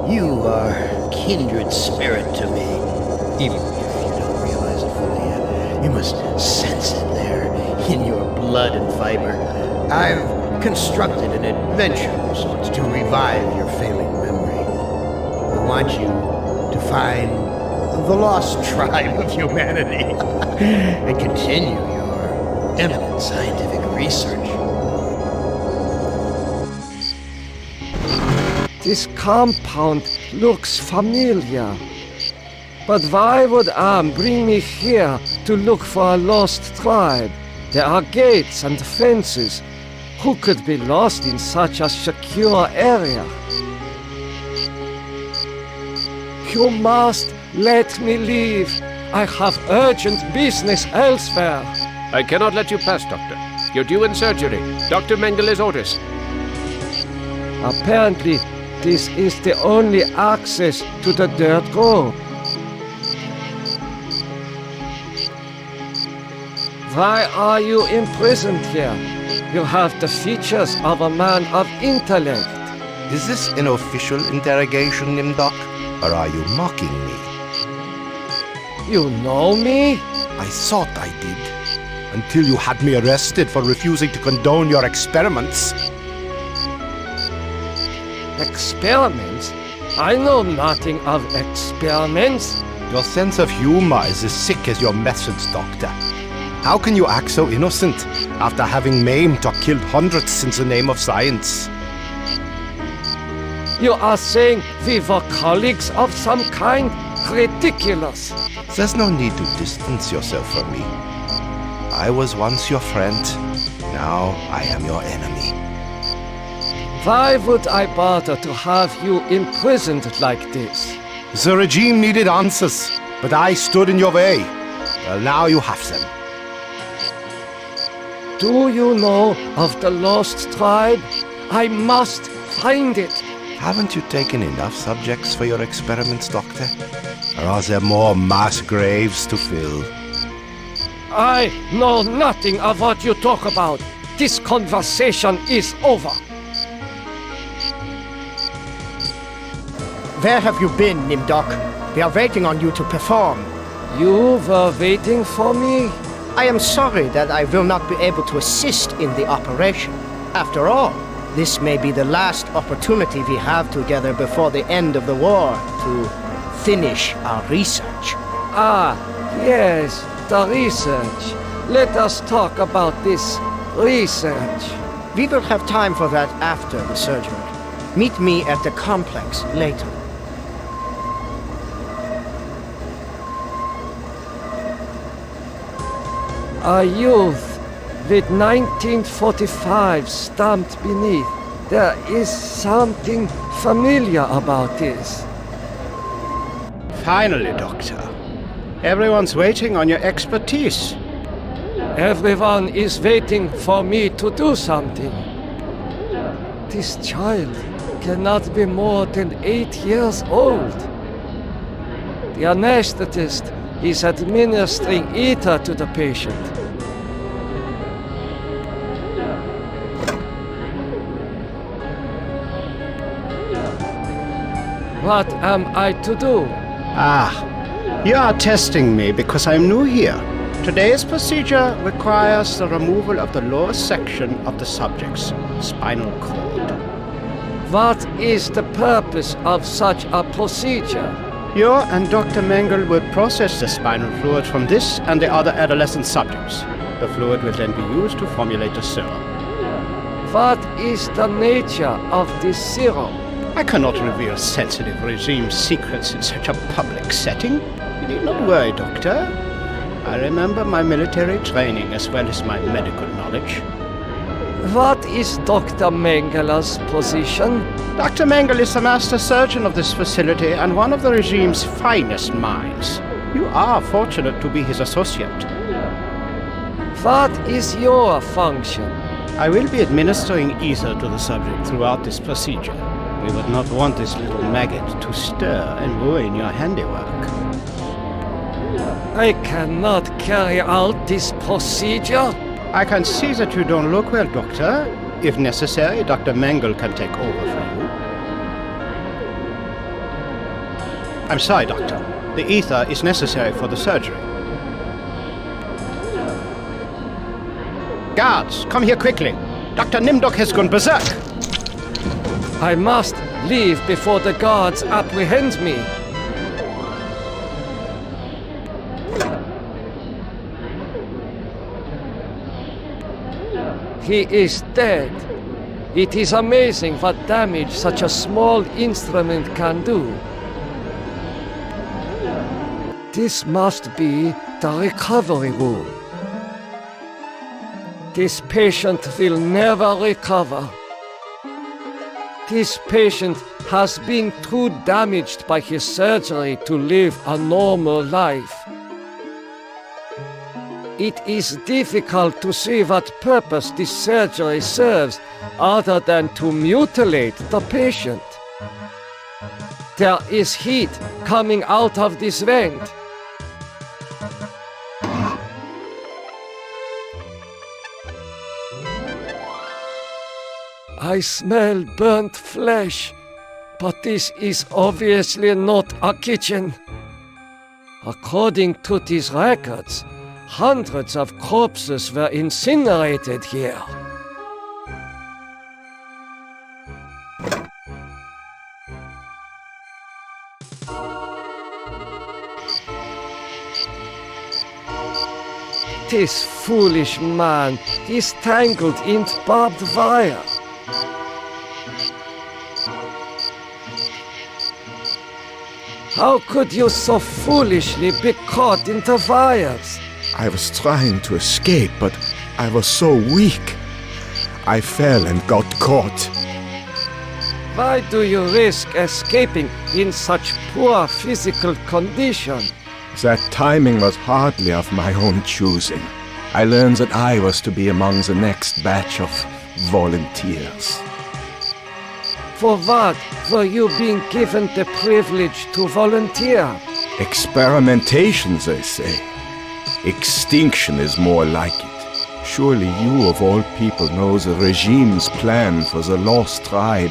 You are kindred spirit to me. Even if you don't realize it fully yet, you must sense it there in your blood and fiber. I've constructed an adventure of sorts to revive your failing memory. I want you to find the lost tribe of humanity and continue your eminent scientific research. This compound looks familiar. But why would Am bring me here to look for a lost tribe? There are gates and fences. Who could be lost in such a secure area? You must let me leave. I have urgent business elsewhere. I cannot let you pass, Doctor. You're due in surgery. Dr. Mengele's orders. Apparently, this is the only access to the dirt road. Why are you imprisoned here? You have the features of a man of intellect. Is this an official interrogation, Nimdok? Or are you mocking me? You know me? I thought I did. Until you had me arrested for refusing to condone your experiments. Experiments? I know nothing of experiments. Your sense of humor is as sick as your methods, Doctor. How can you act so innocent after having maimed or killed hundreds in the name of science? You are saying we were colleagues of some kind? Ridiculous. There's no need to distance yourself from me. I was once your friend. Now I am your enemy. Why would I bother to have you imprisoned like this? The regime needed answers, but I stood in your way. Well, now you have them. Do you know of the lost tribe? I must find it. Haven't you taken enough subjects for your experiments, Doctor? Or are there more mass graves to fill? I know nothing of what you talk about. This conversation is over. Where have you been, Nimdok? We are waiting on you to perform. You were waiting for me? I am sorry that I will not be able to assist in the operation. After all, this may be the last opportunity we have together before the end of the war to finish our research. Ah, yes, the research. Let us talk about this research. We will have time for that after the surgery. Meet me at the complex later. A youth with 1945 stamped beneath. There is something familiar about this. Finally, Doctor. Everyone's waiting on your expertise. Everyone is waiting for me to do something. This child cannot be more than 8 years old. The anesthetist is administering ether to the patient. What am I to do? You are testing me because I'm new here. Today's procedure requires the removal of the lower section of the subject's spinal cord. What is the purpose of such a procedure? You and Dr. Mengele will process the spinal fluid from this and the other adolescent subjects. The fluid will then be used to formulate the serum. What is the nature of this serum? I cannot reveal sensitive regime secrets in such a public setting. You need not worry, Doctor. I remember my military training as well as my medical knowledge. What is Dr. Mengele's position? Dr. Mengele is the master surgeon of this facility and one of the regime's finest minds. You are fortunate to be his associate. What is your function? I will be administering ether to the subject throughout this procedure. We would not want this little maggot to stir and ruin your handiwork. I cannot carry out this procedure. I can see that you don't look well, Doctor. If necessary, Dr. Mengele can take over for I'm sorry, Doctor. The ether is necessary for the surgery. Guards, come here quickly. Dr. Nimdok has gone berserk. I must leave before the guards apprehend me. He is dead. It is amazing what damage such a small instrument can do. This must be the recovery room. This patient will never recover. This patient has been too damaged by his surgery to live a normal life. It is difficult to see what purpose this surgery serves other than to mutilate the patient. There is heat coming out of this vent. I smell burnt flesh, but this is obviously not a kitchen. According to these records, hundreds of corpses were incinerated here. This foolish man is tangled in barbed wire. How could you so foolishly be caught in the wires? I was trying to escape, but I was so weak. I fell and got caught. Why do you risk escaping in such poor physical condition? That timing was hardly of my own choosing. I learned that I was to be among the next batch of volunteers. For what were you being given the privilege to volunteer? Experimentation, they say. Extinction is more like it. Surely you of all people know the regime's plan for the lost tribe.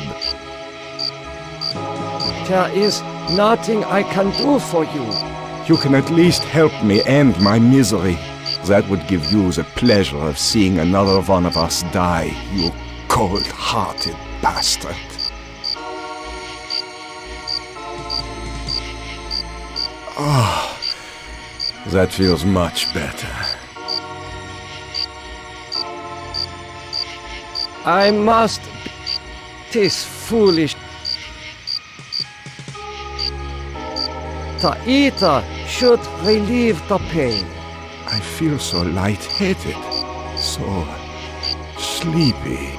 There is nothing I can do for you. You can at least help me end my misery. That would give you the pleasure of seeing another one of us die, you cold-hearted bastard. Ah, that feels much better. I must be this foolish. The ether should relieve the pain. I feel so lightheaded, so sleepy.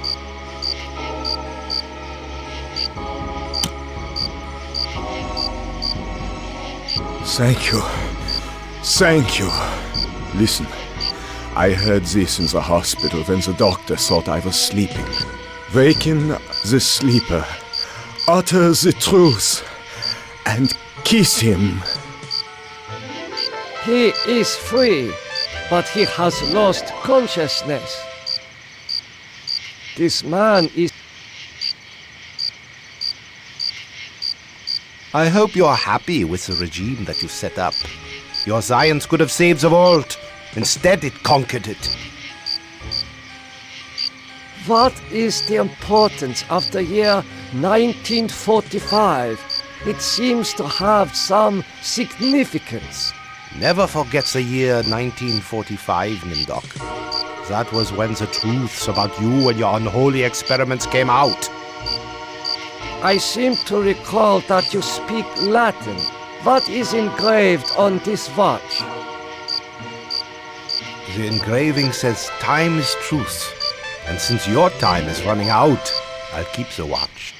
Thank you. Thank you. Listen, I heard this in the hospital when the doctor thought I was sleeping. Waken the sleeper, utter the truth, and kiss him. He is free, but he has lost consciousness. This man is... I hope you are happy with the regime that you set up. Your science could have saved the world. Instead, it conquered it. What is the importance of the year 1945? It seems to have some significance. Never forget the year 1945, Nimdok. That was when the truths about you and your unholy experiments came out. I seem to recall that you speak Latin. What is engraved on this watch? The engraving says time is truth. And since your time is running out, I'll keep the watch.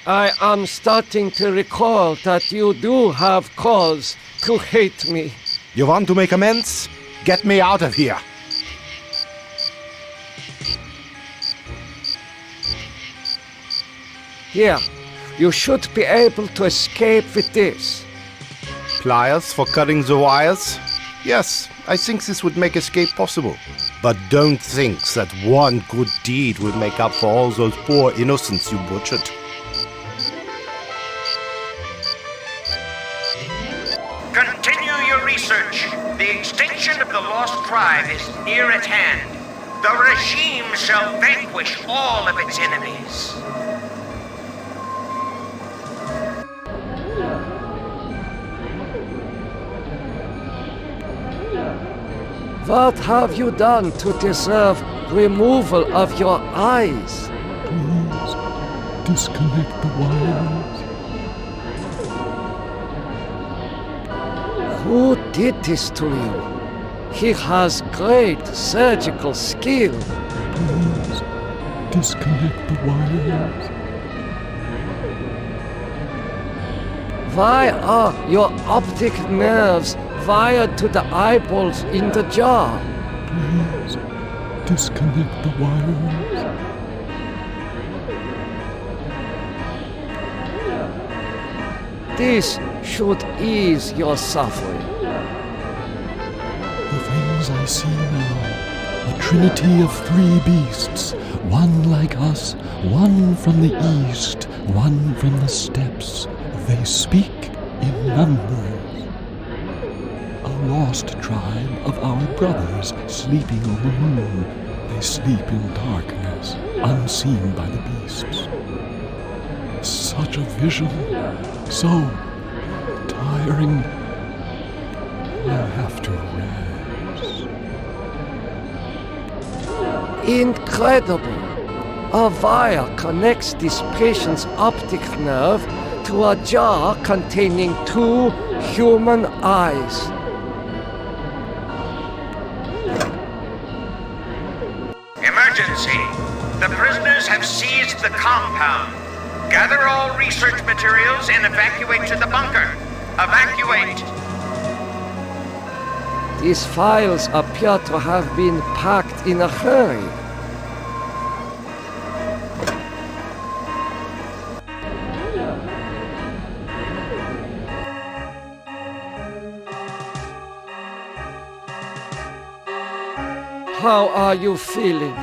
I am starting to recall that you do have cause to hate me. You want to make amends? Get me out of here. Here, you should be able to escape with this. Pliers for cutting the wires? Yes, I think this would make escape possible. But don't think that one good deed will make up for all those poor innocents you butchered. research. The extinction of the lost tribe is near at hand. The regime shall vanquish all of its enemies. What have you done to deserve removal of your eyes? Please disconnect the wires. Who did this to you? He has great surgical skill. Please disconnect the wires. Why are your optic nerves wired to the eyeballs in the jar? Please disconnect the wires. This should ease your suffering. The things I see now, a trinity of three beasts, one like us, one from the east, one from the steppes. They speak in numbers. A lost tribe of our brothers sleeping on the moon. They sleep in darkness, unseen by the beasts. Such a vision, so tiring. I'll have to rest. Incredible! A wire connects this patient's optic nerve to a jar containing 2 human eyes. Emergency! The prisoners have seized the compound. Gather all research materials and evacuate to the bunker. Evacuate! These files appear to have been packed in a hurry. How are you feeling?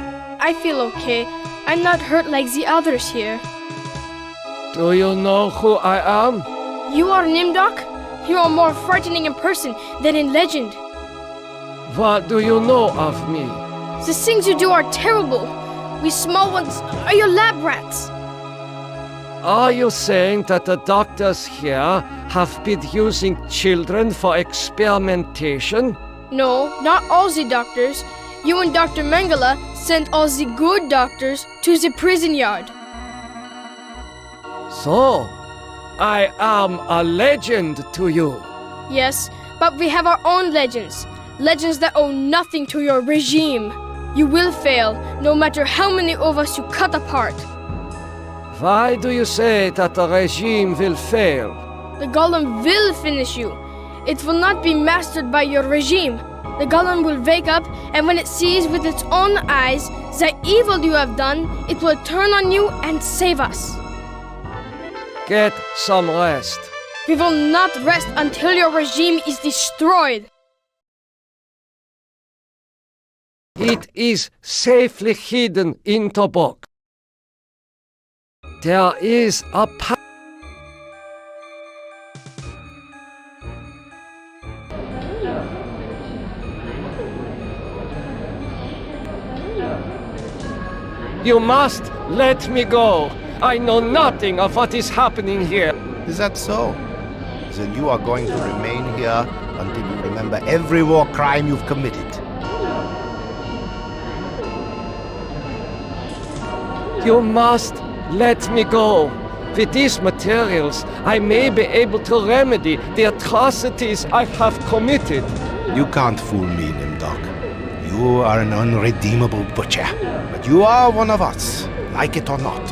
I feel okay. I'm not hurt like the others here. Do you know who I am? You are Nimdok? You are more frightening in person than in legend. What do you know of me? The things you do are terrible. We small ones are your lab rats. Are you saying that the doctors here have been using children for experimentation? No, not all the doctors. You and Dr. Mengele sent all the good doctors to the prison yard. So, I am a legend to you. Yes, but we have our own legends. Legends that owe nothing to your regime. You will fail, no matter how many of us you cut apart. Why do you say that the regime will fail? The Golem will finish you. It will not be mastered by your regime. The Golem will wake up, and when it sees with its own eyes the evil you have done, it will turn on you and save us. Get some rest. We will not rest until your regime is destroyed. It is safely hidden in the book. There is a You must let me go. I know nothing of what is happening here. Is that so? Then you are going to remain here until you remember every war crime you've committed. You must let me go. With these materials, I may be able to remedy the atrocities I have committed. You can't fool me, Nimdok. You are an unredeemable butcher. But you are one of us, like it or not.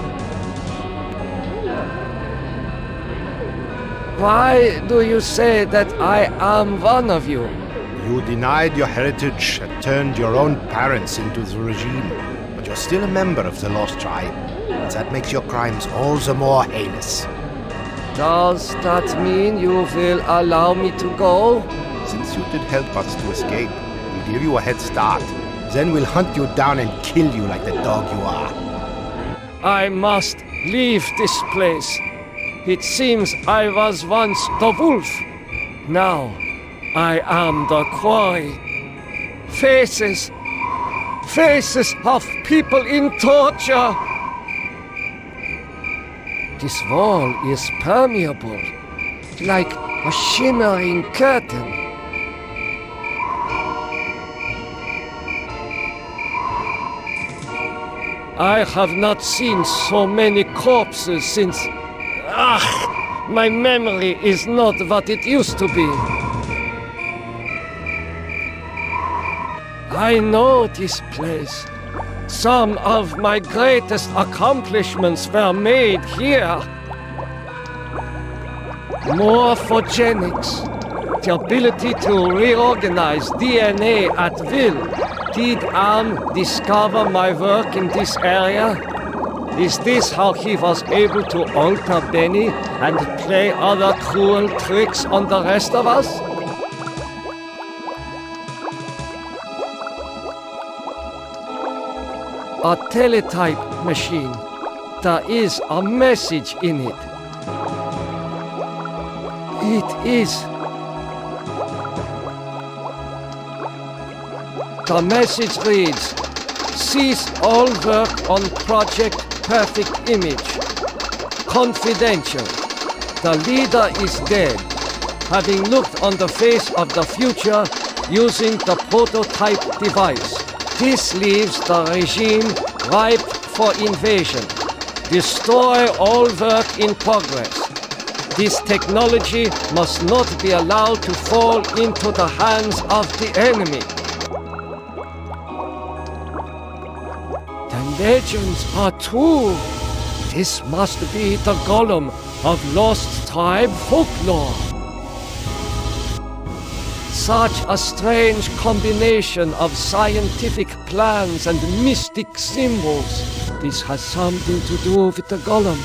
Why do you say that I am one of you? You denied your heritage and turned your own parents into the regime. But you're still a member of the Lost Tribe. And that makes your crimes all the more heinous. Does that mean you will allow me to go? Since you did help us to escape, we'll give you a head start. Then we'll hunt you down and kill you like the dog you are. I must leave this place. It seems I was once the wolf. Now, I am the quarry. Faces of people in torture. This wall is permeable, like a shimmering curtain. I have not seen so many corpses since... my memory is not what it used to be. I know this place. Some of my greatest accomplishments were made here. Morphogenics, the ability to reorganize DNA at will. Did Am discover my work in this area? Is this how he was able to alter Benny and play other cruel tricks on the rest of us? A teletype machine. There is a message in it. It is. The message reads, cease all work on Project Perfect Image. Confidential. The leader is dead, having looked on the face of the future using the prototype device. This leaves the regime ripe for invasion. Destroy all work in progress. This technology must not be allowed to fall into the hands of the enemy. The legends are true. This must be the Golem of lost tribe folklore. Such a strange combination of scientific plans and mystic symbols. This has something to do with the Golem,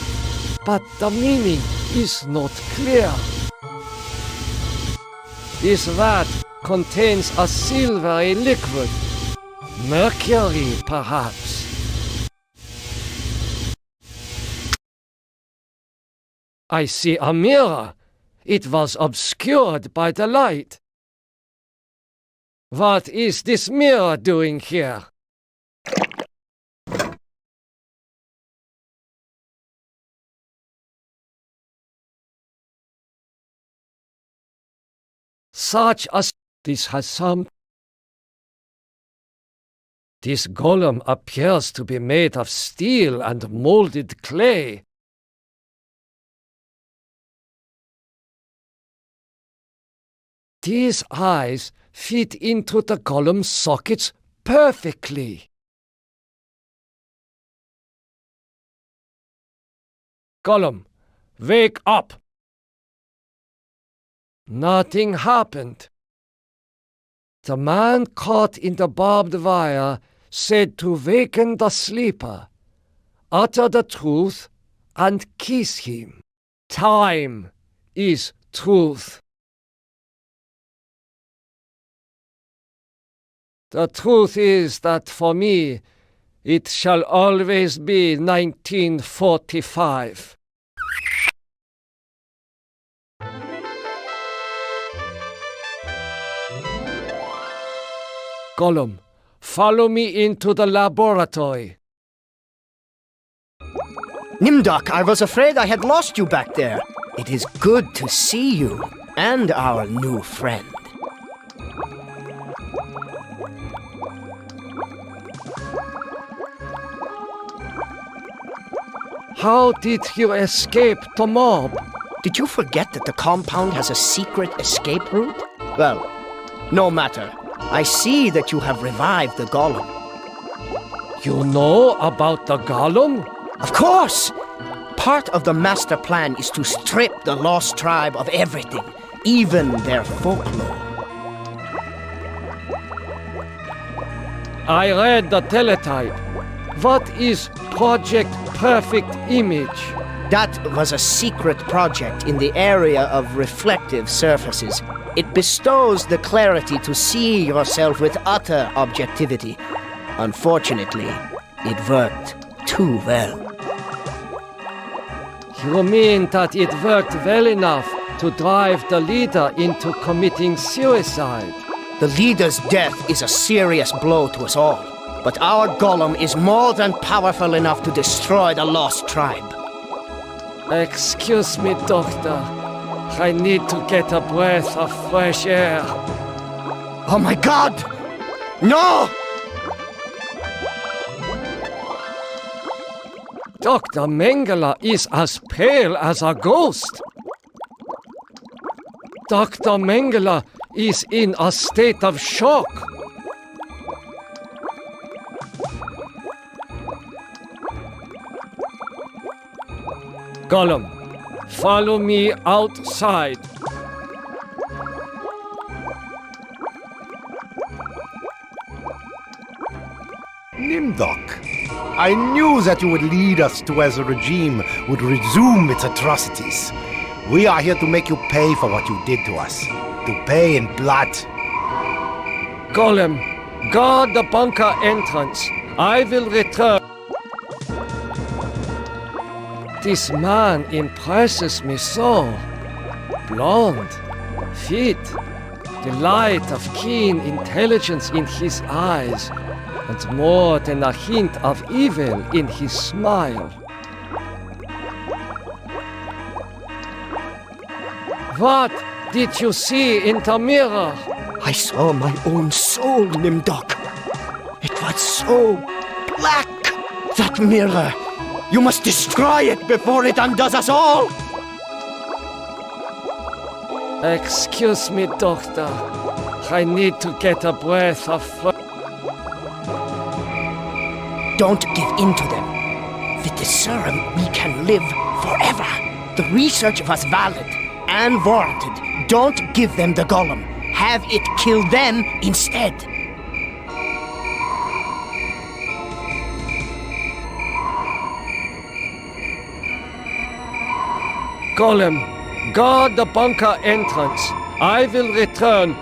but the meaning is not clear. This vat contains a silvery liquid. Mercury, perhaps. I see a mirror. It was obscured by the light. What is this mirror doing here? This has some... This golem appears to be made of steel and molded clay. These eyes fit into the golem's sockets perfectly. Golem, wake up! Nothing happened. The man caught in the barbed wire said to waken the sleeper, utter the truth, and kiss him. Time is truth. The truth is that for me, it shall always be 1945. Golem, follow me into the laboratory. Nimdok, I was afraid I had lost you back there. It is good to see you and our new friend. How did you escape the mob? Did you forget that the compound has a secret escape route? Well, no matter. I see that you have revived the Golem. You know about the Golem? Of course! Part of the master plan is to strip the lost tribe of everything, even their folklore. I read the teletype. What is Project Perfect Image? That was a secret project in the area of reflective surfaces. It bestows the clarity to see yourself with utter objectivity. Unfortunately, it worked too well. You mean that it worked well enough to drive the leader into committing suicide. The leader's death is a serious blow to us all. But our Golem is more than powerful enough to destroy the lost tribe. Excuse me, Doctor. I need to get a breath of fresh air. Oh my God! No! Dr. Mengele is as pale as a ghost. Dr. Mengele is in a state of shock. Golem, follow me outside. Nimdok, I knew that you would lead us to where the regime would resume its atrocities. We are here to make you pay for what you did to us. To pay in blood. Golem, guard the bunker entrance. I will return. This man impresses me so. Blonde, fit, the light of keen intelligence in his eyes, and more than a hint of evil in his smile. What did you see in the mirror? I saw my own soul, Nimdok. It was so black. That mirror. You must destroy it before it undoes us all. Excuse me, Doctor. I need to get a breath of Don't give in to them. With the serum, we can live forever. The research was valid and warranted. Don't give them the Golem. Have it kill them instead. Golem, guard the bunker entrance. I will return.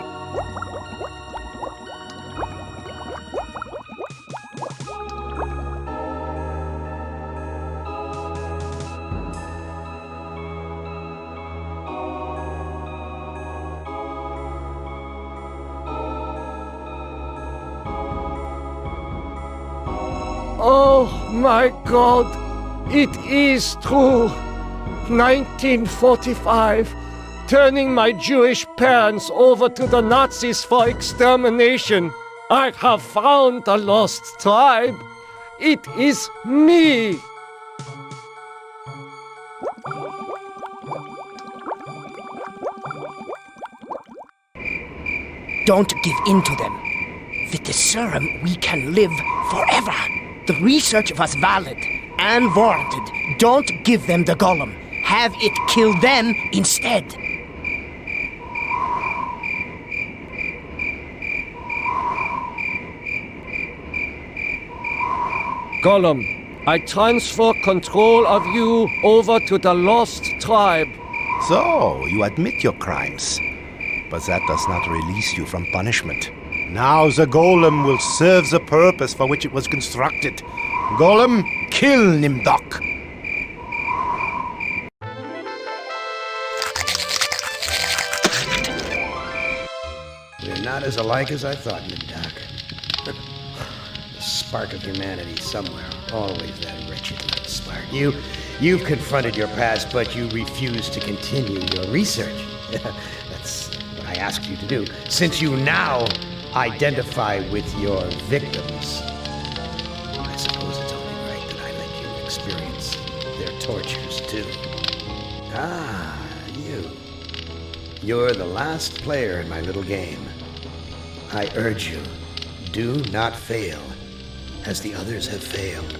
Oh my God, it is true. 1945, turning my Jewish parents over to the Nazis for extermination. I have found the lost tribe. It is me. Don't give in to them. With the serum, we can live forever. The research was valid and warranted. Don't give them the Golem. Have it kill them instead. Golem, I transfer control of you over to the lost tribe. So, you admit your crimes. But that does not release you from punishment. Now the Golem will serve the purpose for which it was constructed. Golem, kill Nimdok. We're not as alike as I thought, Nimdok. The spark of humanity somewhere. Always that wretched little spark. You've confronted your past, but you refuse to continue your research. That's what I asked you to do. Since you now identify with your victims, I suppose it's only right that I let you experience their tortures too. Ah, you. You're the last player in my little game. I urge you, do not fail, as the others have failed.